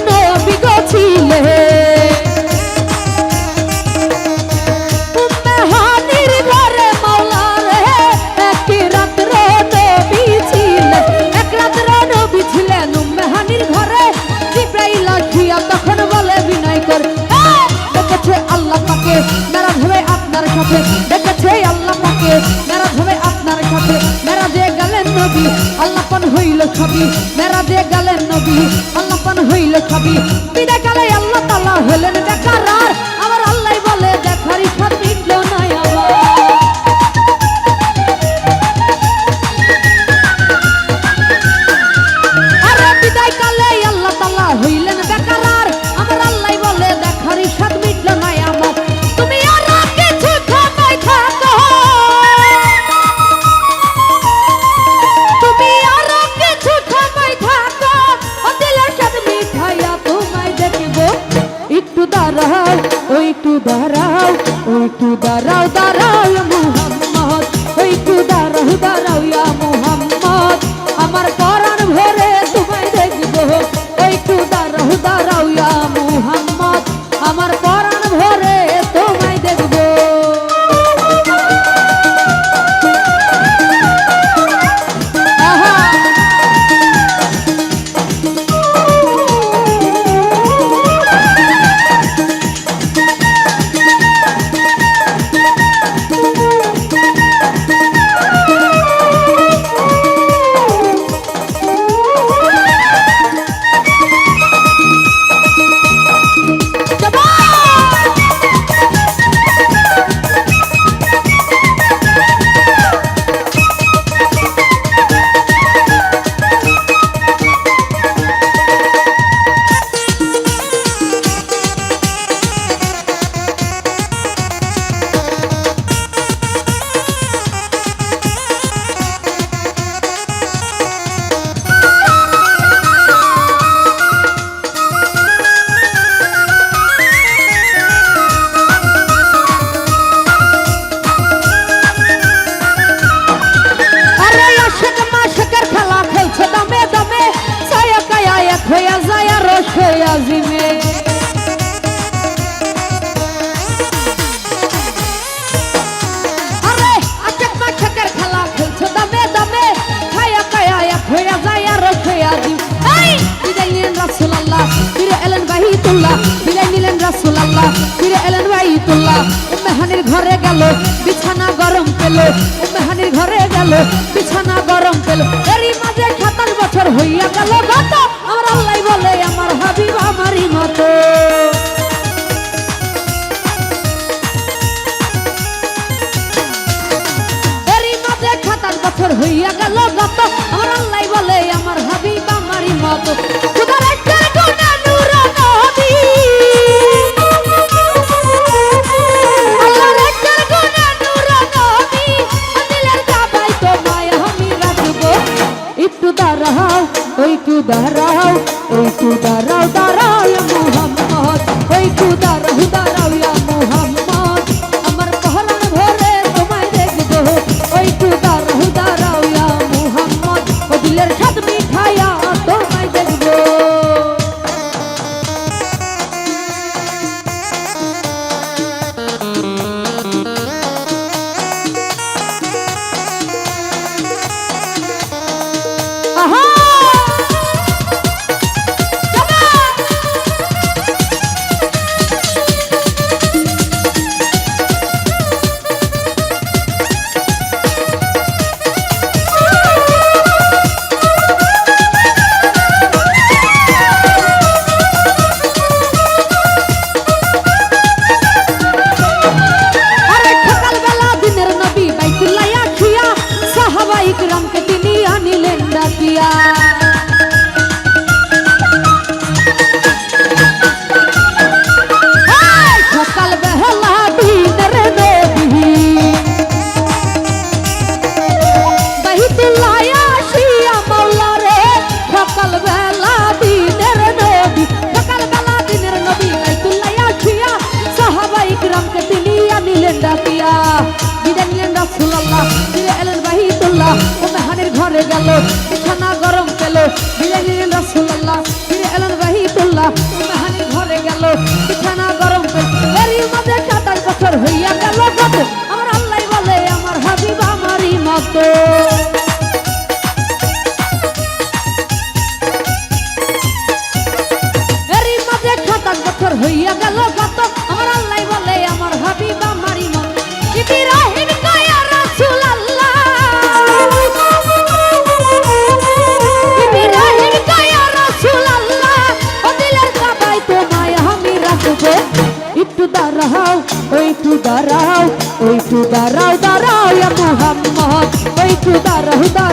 নবী গো ছিলে উম্মেহানির ঘরে মাওলা রে একটি রাত্র নবী ছিলেন এক রাত্র নবী ছিলেন উম্মেহানির ঘরে জিব্রাইল আসিয়া তখন বলে বিনয় করে দেখেছে আল্লাহ পাকে মেরাজ হবে আপনার সাথে দেখেছে আল্লাহ পাকে মেরাজ হবে আপনার সাথে মেরাজে গেলেন নবী আল্লাহপন হইল ছবি মেরাজে গেলেন নবী আল্লাহপন হইল ছবি বিদায় কালে আল্লাহ তাআলা হলেন বেকার আমার আল্লাহ বলে দেখার ইচ্ছা মিটল না আমার আরে বিদায় কালে আল্লাহ তাআলা হইলেন বেকার আমার আল্লাহ বলে দেখার ইচ্ছা মিটল না আমার তুমি আর কিছু খামাই থাকো তুমি আর কিছু খামাই থাকো ও দিলের সাথে মিঠাইয়া তোমায় দেখব একটু দাঁড়াও ও একটু দাঁড়াও ও একটু দাঁড়াও দাঁড়াও মুহাম্মদ ও একটু দাঁড়াও দাঁড়াও ইয়া মুহাম্মদ আমার পরাণ ভরে তোমায় দেখব ও একটু দাঁড়াও দাঁড়াও ইয়া মুহাম্মদ আমার পরাণ ভরে তোমায় দেখব হইয়া যায় আর রসে আজিমে আরে আচক মাচকের খেলা খেলছে দমে দমে খায়া খায়া এক হইয়া যায় আর রসে আজিম এই বিদায় নিলেন রাসূলুল্লাহ ফিরে এলেন বাইতুল্লাহ বিদায় নিলেন রাসূলুল্লাহ ফিরে এলেন বাইতুল্লাহ উম্মেহানির ঘরে গেল বিছানা গরম পেল উম্মেহানির ঘরে গেল বিছানা গরম পেল এরই মাঝে 27 বছর হইয়া গেল গত আমার আল্লাহ বলে আমার হাবিব আমারই মতো এরই মাঝে 27 বছর হইয়া গেল গত আমার আল্লাহ বলে আমার হাবিব আমারই মতো খোদার একটা গুণা নূর নবী আল্লাহর একটা গুণা নূর নবী দিলের কাবায় তোমায় আমি রাখবো একটু দাঁড়াও ওই একটু দাঁড়াও ওই একটু দাঁড়াও দাঁড়াও ইয়া মুহাম্মদ ওই একটু দাঁড়াও দাঁড়াও ইয়া মুহাম্মদ আমার পরাণ ভরে তোমায় দেখবো ওই একটু দাঁড়াও দাঁড়াও ইয়া মুহাম্মদ ও দিলের স্বাদ মিঠাইয়া তোমায় দেখবো আহা ইকরামকে তিনি আনিলেন ডাকিয়া সকাল বেলা দিনের নবী বাইতুল্লাহ আসিয়া মাওলা রে সকাল বেলা দিনের নবী সকাল বেলা দিনের নবী বাইতুল্লাহ আসিয়া সাহাবা ইকরামকে তিনি আনিলেন ডাকিয়া বিদায় নিলেন রাসূলুল্লাহ ফিরে এলেন বাইতুল্লাহ উম্মেহানির ঘরে গেল বিছানা গরম পেল বিদায় নিলেন রাসূলুল্লাহ ফিরে এলেন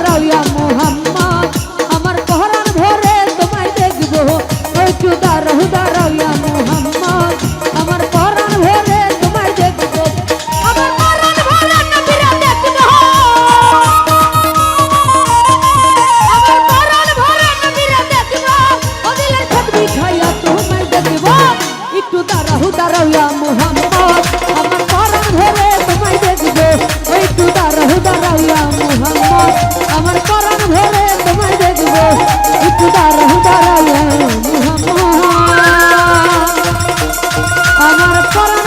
দাঁড়াও ইয়া মুহাম্মদ আমার পরাণ ভরে তোমায় দেখবো একটু দাঁড়াও দাঁড়াও ইয়া মুহাম্মদ আমার পরাণ ভরে তোমায় দেখবো আমার পরাণ ভরে নবীরা দেখবো আমার পরাণ ভরে নবীরা দেখবো ও দিলের খতমি খাইয়া তোমায় দেখবো একটু দাঁড়াও দাঁড়াও ইয়া মুহাম্মদ আমার পরাণ ভরে তোমায় দেখবো একটু দাঁড়াও দাঁড়াও ইয়া মুহাম্মদ আমার